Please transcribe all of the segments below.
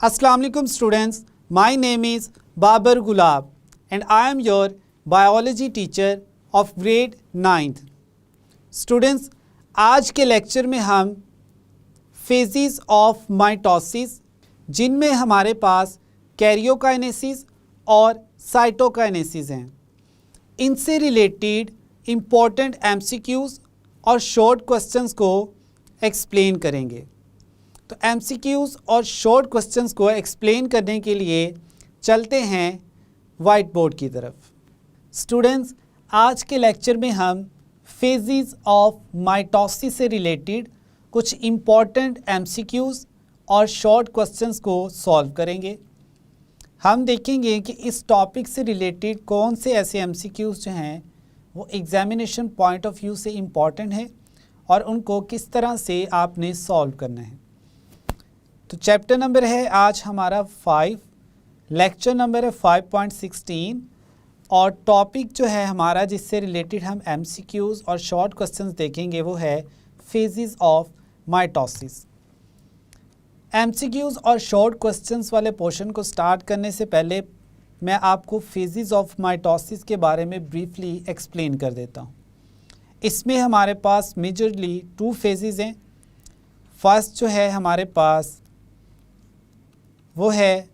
Assalamu alaikum students, my name is Babar Gulab and I am your biology teacher of grade 9th. Students, आज के lecture में हम phases of mitosis जिनमें हमारे पास karyokinesis और cytokinesis हैं, इनसे रिलेटेड इम्पॉर्टेंट एमसीक्यूज़ और शॉर्ट क्वेश्चंस को एक्सप्लेन करेंगे। तो एमसीक्यूज़ और शॉर्ट क्वेश्चंस को एक्सप्लेन करने के लिए चलते हैं वाइट बोर्ड की तरफ। स्टूडेंट्स, आज के लेक्चर में हम फेजेस ऑफ माइटोसिस से रिलेटेड कुछ इम्पॉर्टेंट एमसीक्यूज़ और शॉर्ट क्वेश्चंस को सॉल्व करेंगे। हम देखेंगे कि इस टॉपिक से रिलेटेड कौन से ऐसे एमसीक्यूज़ जो हैं वो एग्जामिनेशन पॉइंट ऑफ व्यू से इम्पॉर्टेंट है और उनको किस तरह से आपने सॉल्व करना है। तो चैप्टर नंबर है आज हमारा 5, लेक्चर नंबर है 5.16 और टॉपिक जो है हमारा जिससे रिलेटेड हम एमसीक्यूज़ और शॉर्ट क्वेश्चंस देखेंगे वो है फेजेस ऑफ माइटोसिस। एमसीक्यूज़ और शॉर्ट क्वेश्चंस वाले पोर्शन को स्टार्ट करने से पहले मैं आपको फेजेस ऑफ माइटोसिस के बारे में ब्रीफली एक्सप्लेन कर देता हूँ। इसमें हमारे पास मेजरली 2 फेजेस हैं। फर्स्ट जो है हमारे पास वो है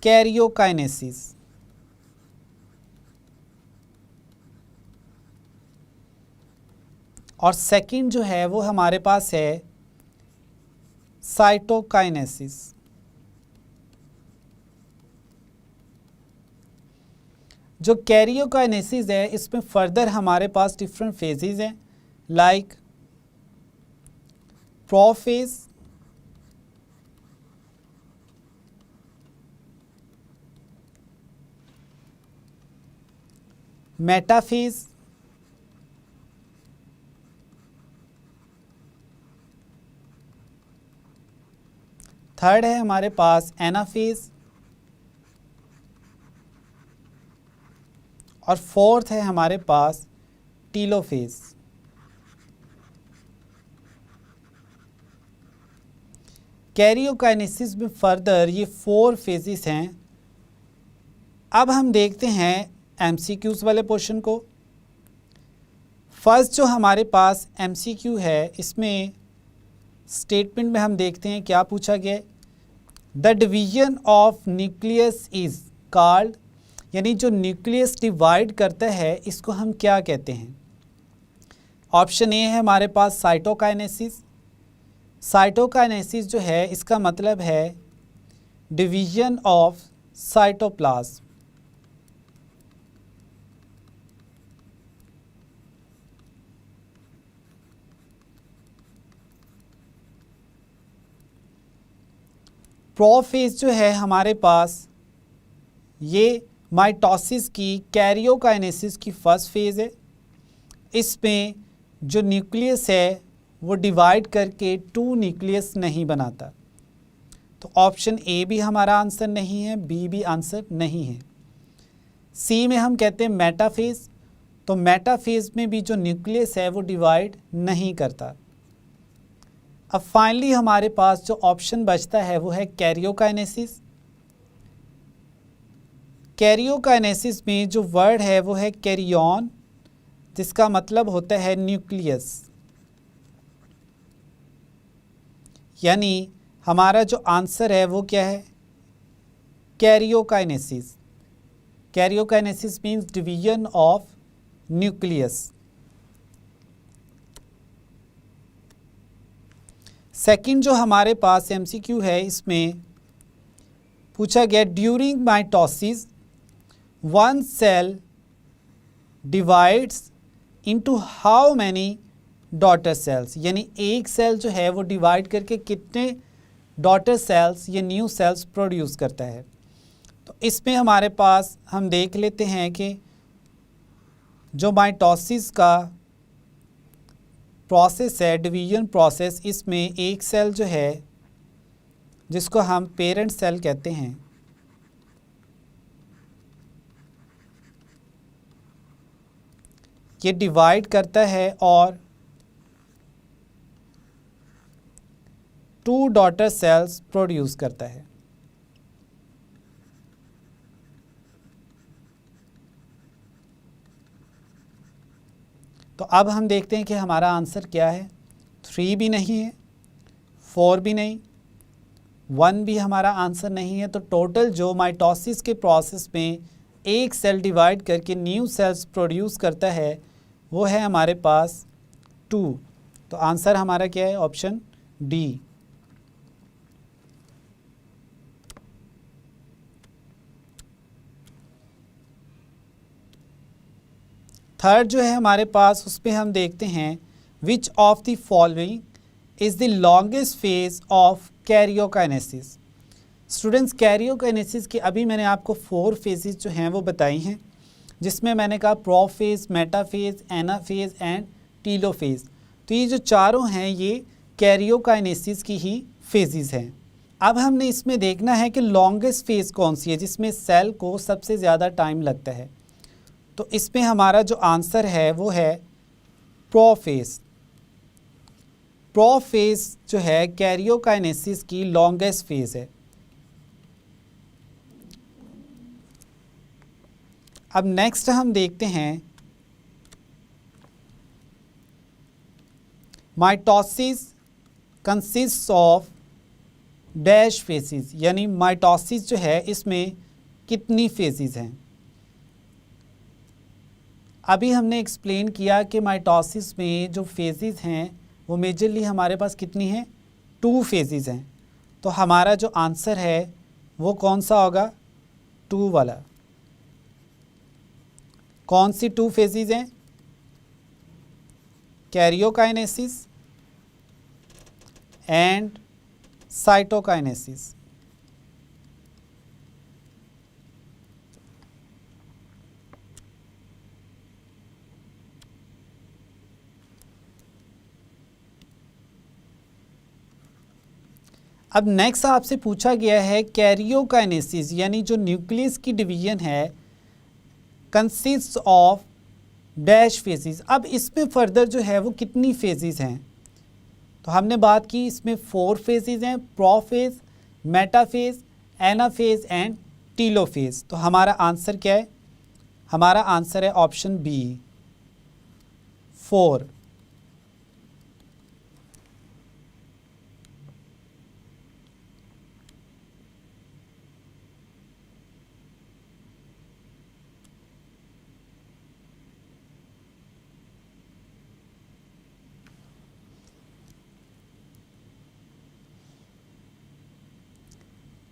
कैरियोकाइनेसिस और सेकंड जो है वो हमारे पास है साइटोकाइनेसिस। जो कैरियोकाइनेसिस है इसमें फर्दर हमारे पास डिफरेंट फेजेस हैं लाइक प्रोफेज, मेटाफेज, थर्ड है हमारे पास एनाफेज और फोर्थ है हमारे पास टीलोफेज। कैरियोकाइनेसिस में फर्दर ये 4 फेजेस हैं। अब हम देखते हैं एमसीक्यूज़ वाले पोर्शन को। फर्स्ट जो हमारे पास एमसीक्यू है इसमें स्टेटमेंट में हम देखते हैं क्या पूछा गया है। The division of nucleus is called, यानी जो न्यूक्लियस डिवाइड करता है इसको हम क्या कहते हैं। ऑप्शन ए है हमारे पास साइटोकाइनेसिस। साइटोकाइनेसिस जो है इसका मतलब है डिवीजन ऑफ साइटोप्लाज्म। प्रोफेज जो है हमारे पास ये माइटोसिस की कैरियोकाइनेसिस की फर्स्ट फेज़ है। इसमें जो न्यूक्लियस है वो डिवाइड करके 2 न्यूक्लियस नहीं बनाता। तो ऑप्शन ए भी हमारा आंसर नहीं है, बी भी आंसर नहीं है। सी में हम कहते हैं मेटाफेज, तो मेटाफेज में भी जो न्यूक्लियस है वो डिवाइड नहीं करता। अब फाइनली हमारे पास जो ऑप्शन बचता है वो है कैरियोकाइनेसिस। कैरियोकाइनेसिस में जो वर्ड है वो है कैरियन, जिसका मतलब होता है न्यूक्लियस। यानी हमारा जो आंसर है वो क्या है, karyokinesis. Karyokinesis means division of nucleus. Second जो हमारे पास एमसीक्यू है इसमें पूछा गया during mitosis one cell divides into how many daughter cells, यानी एक सेल जो है वो डिवाइड करके कितने डॉटर सेल्स या न्यू सेल्स प्रोड्यूस करता है। तो इसमें हमारे पास हम देख लेते हैं कि जो माइटोसिस का प्रोसेस है, डिवीजन प्रोसेस, इसमें एक सेल जो है जिसको हम पेरेंट सेल कहते हैं ये डिवाइड करता है और 2 डॉटर सेल्स प्रोड्यूस करता है। तो अब हम देखते हैं कि हमारा आंसर क्या है। 3 भी नहीं है, 4 भी नहीं, 1 भी हमारा आंसर नहीं है। तो टोटल जो माइटोसिस के प्रोसेस में एक सेल डिवाइड करके न्यू सेल्स प्रोड्यूस करता है वो है हमारे पास 2। तो आंसर हमारा क्या है? Option D. थर्ड जो है हमारे पास, उसमें हम देखते हैं which of the following is the longest phase of karyokinesis. Students, karyokinesis की अभी मैंने आपको 4 फेजेस जो हैं वो बताई हैं, जिसमें मैंने कहा prophase, metaphase, anaphase and telophase. तो ये जो चारों हैं ये कैरियोकाइनेसिस की ही फेजेस हैं। अब हमने इसमें देखना है कि लॉन्गेस्ट फेज कौन सी है जिसमें सेल को सबसे ज़्यादा टाइम लगता है। तो इसमें हमारा जो आंसर है वो है प्रोफेज। प्रोफेज जो है कैरियोकाइनेसिस की लॉन्गेस्ट फेज है। अब नेक्स्ट हम देखते हैं mitosis consist of dash phases, यानी माइटोसिस जो है इसमें कितनी फेजेस हैं। अभी हमने एक्सप्लेन किया कि माइटोसिस में जो फेजेस हैं वो मेजरली हमारे पास कितनी हैं? 2 फेजेस हैं। तो हमारा जो आंसर है वो कौन सा होगा? 2 वाला। कौन सी 2 फेजेस हैं? Karyokinesis and cytokinesis. अब नेक्स्ट आपसे पूछा गया है कैरियोकाइनेसिस यानी जो न्यूक्लियस की डिवीजन है कंसिस्ट ऑफ डैश फेजेस। अब इसमें फर्दर जो है वो कितनी फेजेस हैं? तो हमने बात की इसमें 4 फेजेस हैं, prophase, metaphase, anaphase and telophase. तो हमारा आंसर क्या है? हमारा आंसर है ऑप्शन बी, 4।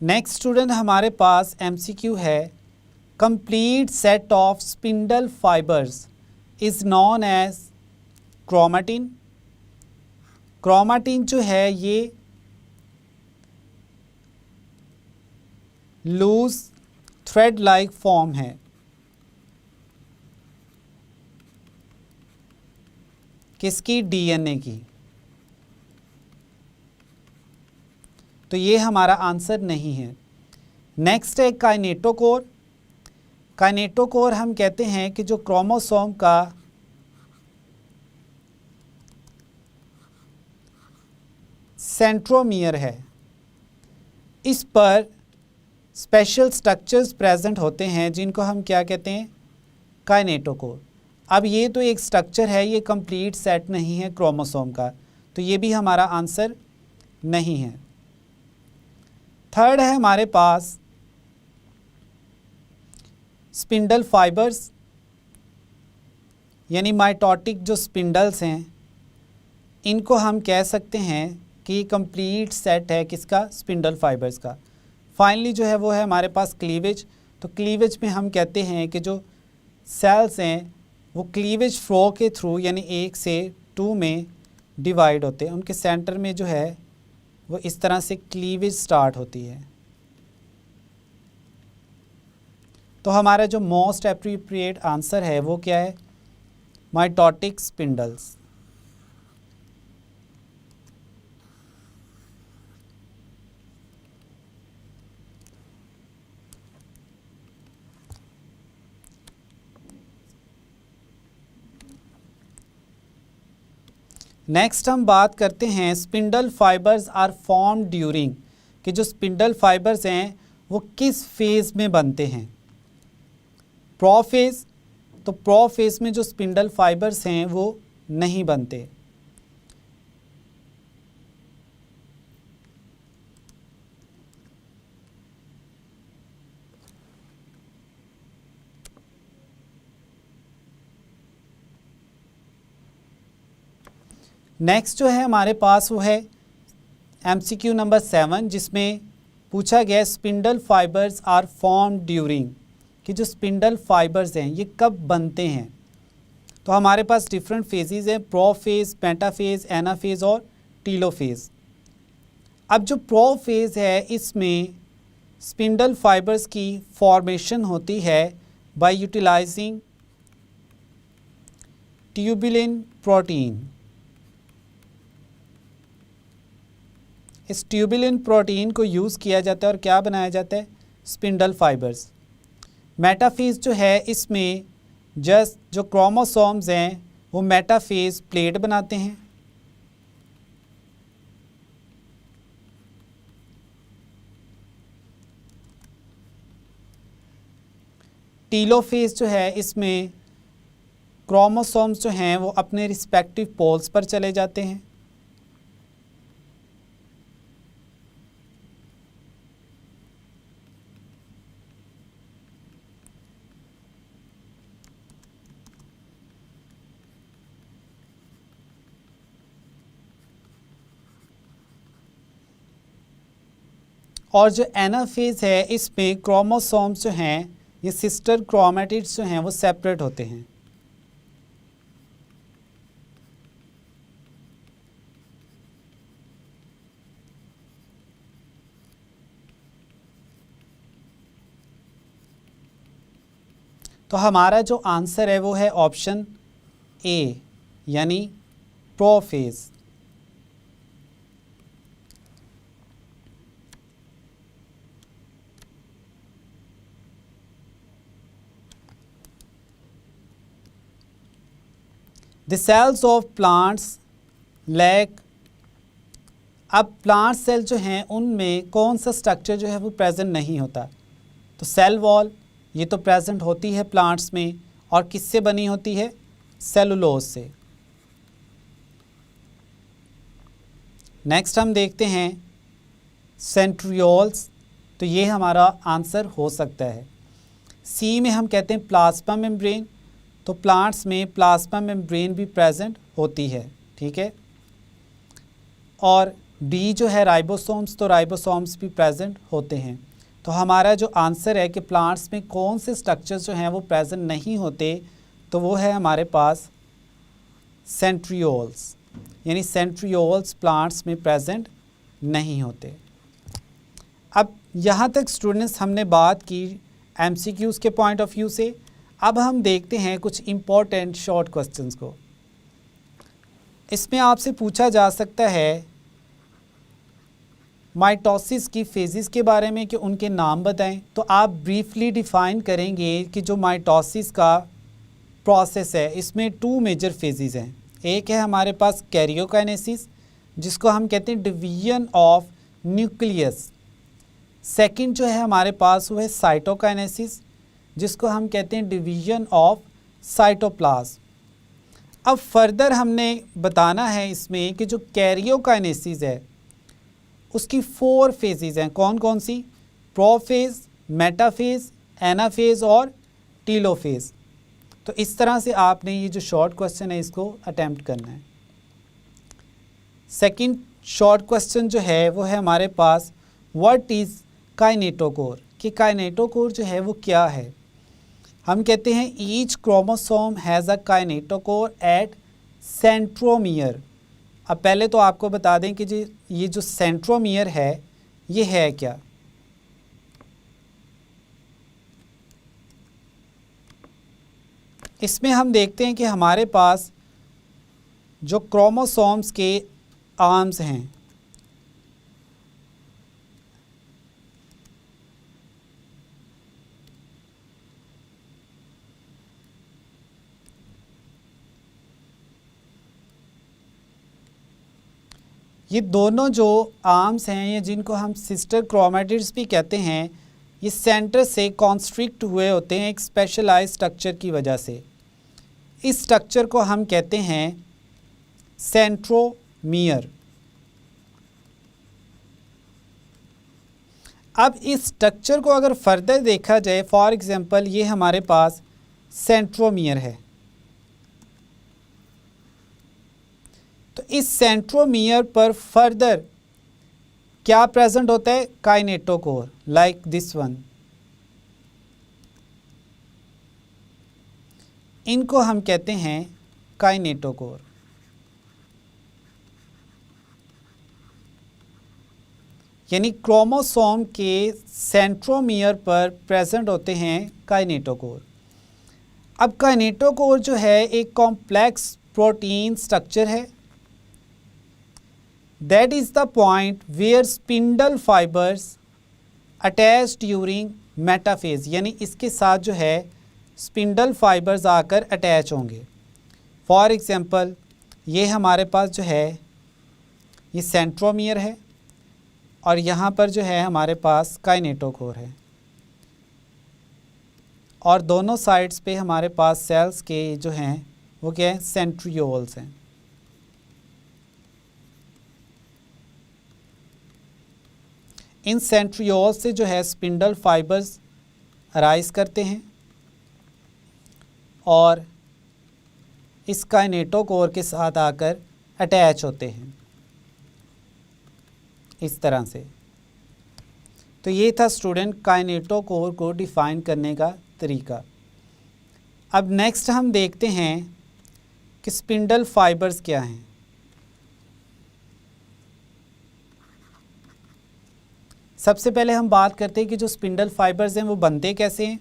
नेक्स्ट स्टूडेंट हमारे पास एमसीक्यू है, complete set of spindle fibres is known as chromatin. Chromatin जो है ये लूज थ्रेड लाइक फॉर्म है। किसकी? डीएनए की। तो ये हमारा आंसर नहीं है। नेक्स्ट है काइनेटोकोर। काइनेटोकोर हम कहते हैं कि जो क्रोमोसोम का सेंट्रोमियर है इस पर स्पेशल स्ट्रक्चर्स प्रेजेंट होते हैं जिनको हम क्या कहते हैं? काइनेटोकोर। अब ये तो एक स्ट्रक्चर है, ये कंप्लीट सेट नहीं है क्रोमोसोम का, तो ये भी हमारा आंसर नहीं है। थर्ड है हमारे पास स्पिंडल फाइबर्स, यानी माइटोटिक जो स्पिंडल्स हैं इनको हम कह सकते हैं कि कंप्लीट सेट है किसका? स्पिंडल फाइबर्स का। फाइनली जो है वो है हमारे पास क्लीवेज। तो क्लीवेज में हम कहते हैं कि जो सेल्स हैं वो क्लीवेज फ्लो के थ्रू यानी 1 से 2 में डिवाइड होते हैं। उनके सेंटर में जो है वो इस तरह से क्लीवेज स्टार्ट होती है। तो हमारा जो मोस्ट एप्रोप्रिएट आंसर है वो क्या है? Mitotic spindles. नेक्स्ट हम बात करते हैं spindle fibres are form during, कि जो स्पिंडल फाइबर्स हैं वो किस फेज़ में बनते हैं। प्रोफेज, तो प्रोफेज में जो स्पिंडल फाइबर्स हैं वो नहीं बनते। नेक्स्ट जो है हमारे पास वो है MCQ नंबर 7, जिसमें पूछा गया spindle fibres are form during, कि जो स्पिंडल फाइबर्स हैं ये कब बनते हैं। तो हमारे पास डिफरेंट फेजेस हैं, प्रोफेज, मेटाफेज, एनाफेज और टीलोफेज। अब जो प्रोफेज है इसमें स्पिंडल फाइबर्स की फॉर्मेशन होती है बाय यूटिलाइजिंग ट्यूबुलिन प्रोटीन। इस ट्यूबुलिन प्रोटीन को यूज़ किया जाता है और क्या बनाया जाता है, स्पिंडल फाइबर्स। मेटाफेज जो है इसमें जस्ट जो क्रोमोसोम्स हैं वो मेटाफेज प्लेट बनाते हैं। टीलोफेज जो है इसमें क्रोमोसोम्स जो हैं वो अपने रिस्पेक्टिव पोल्स पर चले जाते हैं। और जो एनाफेज है इसमें क्रोमोसोम्स जो हैं ये सिस्टर क्रोमैटिड्स जो हैं वो सेपरेट होते हैं। तो हमारा जो आंसर है वो है ऑप्शन ए, यानी prophase. The cells of plants lack, अब प्लांट सेल जो हैं उनमें कौन सा स्ट्रक्चर जो है वो प्रेजेंट नहीं होता। तो सेल वॉल ये तो प्रेजेंट होती है प्लांट्स में, और किससे बनी होती है, सेलुलोज से। नेक्स्ट हम देखते हैं सेंट्रियोल्स, तो ये हमारा आंसर हो सकता है। सी में हम कहते हैं प्लाज्मा मेम्ब्रेन, तो प्लांट्स में प्लाज्मा मेम्ब्रेन भी प्रेजेंट होती है, ठीक है। और डी जो है राइबोसोम्स, तो राइबोसोम्स भी प्रेजेंट होते हैं। तो हमारा जो आंसर है कि प्लांट्स में कौन से स्ट्रक्चर्स जो हैं वो प्रेजेंट नहीं होते, तो वो है हमारे पास सेंट्रियोल्स, यानी सेंट्रियोल्स प्लांट्स में प्रेजेंट नहीं होते। अब यहाँ तक स्टूडेंट्स हमने बात की MCQs के पॉइंट ऑफ व्यू से। अब हम देखते हैं कुछ इम्पोर्टेंट शॉर्ट क्वेश्चंस को। इसमें आपसे पूछा जा सकता है माइटोसिस की फेजेस के बारे में कि उनके नाम बताएं। तो आप ब्रीफली डिफ़ाइन करेंगे कि जो माइटोसिस का प्रोसेस है इसमें 2 मेजर फेजेस हैं। एक है हमारे पास कैरियोकाइनेसिस, जिसको हम कहते हैं डिवीजन ऑफ न्यूक्लियस। सेकंड जो है हमारे पास वो है साइटोकाइनेसिस, जिसको हम कहते हैं डिवीजन ऑफ साइटोप्लाज्म। अब फर्दर हमने बताना है इसमें कि जो कैरियोकाइनेसिस है उसकी 4 फेजेस हैं। कौन कौन सी, प्रोफेज, मेटाफेज, एनाफेज और टीलोफेज। तो इस तरह से आपने ये जो शॉर्ट क्वेश्चन है इसको अटेम्प्ट करना है। सेकंड शॉर्ट क्वेश्चन जो है वो है हमारे पास व्हाट इज़ काइनेटोकोर, कि काइनेटोकोर जो है वो क्या है। हम कहते हैं each chromosome has a kinetochore at centromere. अब पहले तो आपको बता दें कि जी ये जो सेंट्रोमियर है ये है क्या। इसमें हम देखते हैं कि हमारे पास जो क्रोमोसोम्स के आर्म्स हैं ये दोनों जो आर्म्स हैं या जिनको हम सिस्टर क्रोमैटिड्स भी कहते हैं, ये सेंटर से कॉन्स्ट्रिक्ट हुए होते हैं एक स्पेशलाइज्ड स्ट्रक्चर की वजह से। इस स्ट्रक्चर को हम कहते हैं सेंट्रोमियर। अब इस स्ट्रक्चर को अगर फर्दर देखा जाए, फॉर एग्जांपल ये हमारे पास सेंट्रोमियर है, तो इस सेंट्रोमियर पर फर्दर क्या प्रेजेंट होता है? Kinetochore, like this one. इनको हम कहते हैं काइनेटोकोर। यानी क्रोमोसोम के सेंट्रोमियर पर प्रेजेंट होते हैं काइनेटोकोर। अब काइनेटोकोर जो है एक कॉम्प्लेक्स प्रोटीन स्ट्रक्चर है। That is the point where spindle fibres attach during metaphase, यानी इसके साथ जो है स्पिंडल फाइबर्स आकर अटैच होंगे। फॉर एग्जांपल ये हमारे पास जो है ये सेंट्रोमियर है और यहाँ पर जो है हमारे पास काइनेटोकोर है, और दोनों साइड्स पे हमारे पास सेल्स के जो हैं वो क्या है? सेंट्रियोल्स हैं। इन सेंट्रियोल्स से जो है स्पिंडल फाइबर्स अराइज करते हैं और इस काइनेटोकोर के साथ आकर अटैच होते हैं इस तरह से। तो ये था स्टूडेंट काइनेटोकोर को डिफ़ाइन करने का तरीका। अब नेक्स्ट हम देखते हैं कि स्पिंडल फाइबर्स क्या हैं। सबसे पहले हम बात करते हैं कि जो स्पिंडल फाइबर्स हैं वो बनते कैसे हैं।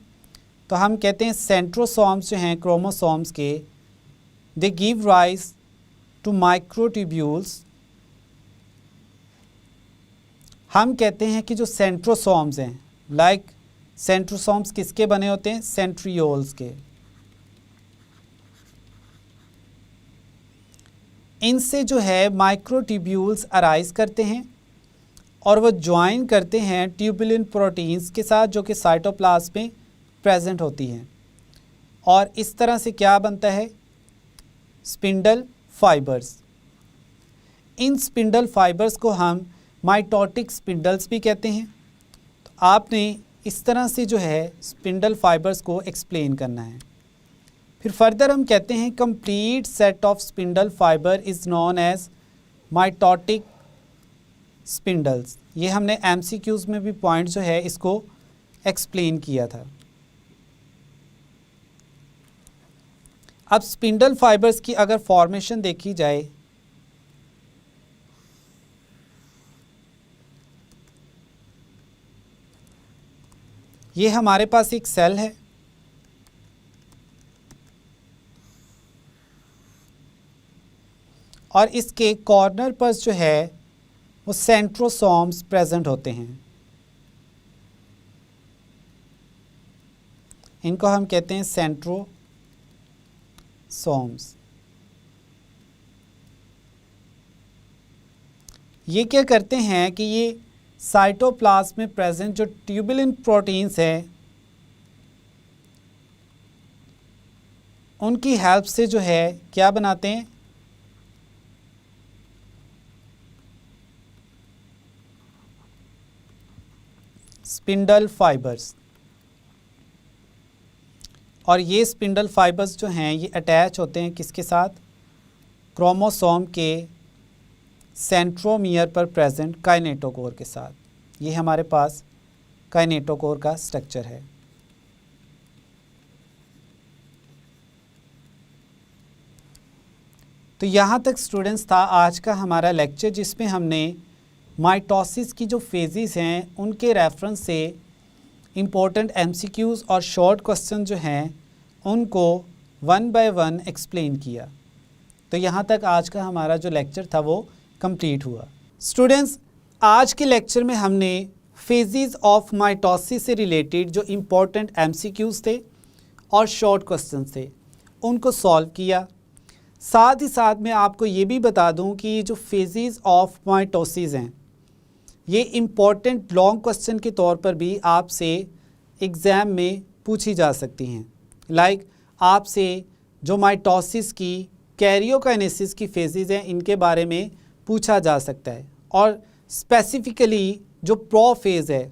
तो हम कहते हैं सेंट्रोसोम्स जो हैं क्रोमोसोम्स के, they give rise to microtubules. हम कहते हैं कि जो सेंट्रोसोम्स हैं, लाइक सेंट्रोसोम्स किसके बने होते हैं? सेंट्रियोल्स के। इनसे जो है माइक्रोट्यूब्यूल्स अराइज करते हैं और वो ज्वाइन करते हैं ट्यूबुलिन प्रोटीन्स के साथ जो कि साइटोप्लाज्म में प्रेजेंट होती हैं, और इस तरह से क्या बनता है? Spindle fibres. इन स्पिंडल फाइबर्स को हम माइटोटिक स्पिंडल्स भी कहते हैं। तो आपने इस तरह से जो है स्पिंडल फाइबर्स को एक्सप्लेन करना है। फिर फर्दर हम कहते हैं complete set of spindle fibre is known as mitotic spindles. ये हमने एमसीक्यूज़ में भी पॉइंट जो है इसको एक्सप्लेन किया था। अब स्पिंडल फाइबर्स की अगर फॉर्मेशन देखी जाए, ये हमारे पास एक सेल है और इसके कॉर्नर पर जो है वो सेंट्रोसोम्स प्रेजेंट होते हैं। इनको हम कहते हैं सेंट्रोसोम्स। ये क्या करते हैं कि ये साइटोप्लाज्म में प्रेजेंट जो ट्यूबुलिन प्रोटीन्स हैं उनकी हेल्प से जो है क्या बनाते हैं? Spindle fibres. और ये स्पिंडल फाइबर्स जो हैं ये अटैच होते हैं किसके साथ? क्रोमोसोम के सेंट्रोमियर पर प्रेजेंट काइनेटोकोर के साथ। ये हमारे पास काइनेटोकोर का स्ट्रक्चर है। तो यहाँ तक स्टूडेंट्स था आज का हमारा लेक्चर, जिसमें हमने माइटोसिस की जो फेजेस हैं उनके रेफरेंस से इम्पोर्टेंट एमसीक्यूज़ और शॉर्ट क्वेश्चन जो हैं उनको वन बाय वन एक्सप्लेन किया। तो यहाँ तक आज का हमारा जो लेक्चर था वो कंप्लीट हुआ। स्टूडेंट्स, आज के लेक्चर में हमने फेजेस ऑफ माइटोसिस से रिलेटेड जो इम्पोर्टेंट एमसीक्यूज़ थे और शॉर्ट क्वेश्चन थे उनको सॉल्व किया। साथ ही साथ मैं आपको ये भी बता दूं कि जो फेजेस ऑफ माइटोसिस हैं ये इम्पॉर्टेंट लॉन्ग क्वेश्चन के तौर पर भी आपसे एग्ज़ाम में पूछी जा सकती हैं। लाइक आपसे जो माइटोसिस की कैरियोकाइनेसिस की फेजेस हैं इनके बारे में पूछा जा सकता है, और स्पेसिफ़िकली जो प्रोफेज़ है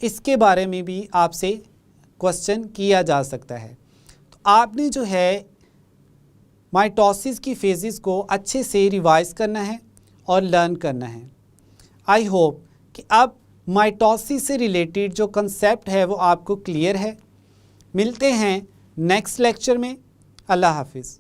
इसके बारे में भी आपसे क्वेश्चन किया जा सकता है। तो आपने जो है माइटोसिस की फेजेस को अच्छे से रिवाइज़ करना है और लर्न करना है। आई होप कि अब माइटोसिस से रिलेटेड जो कंसेप्ट है वो आपको क्लियर है। मिलते हैं नेक्स्ट लेक्चर में। अल्लाह हाफिज़।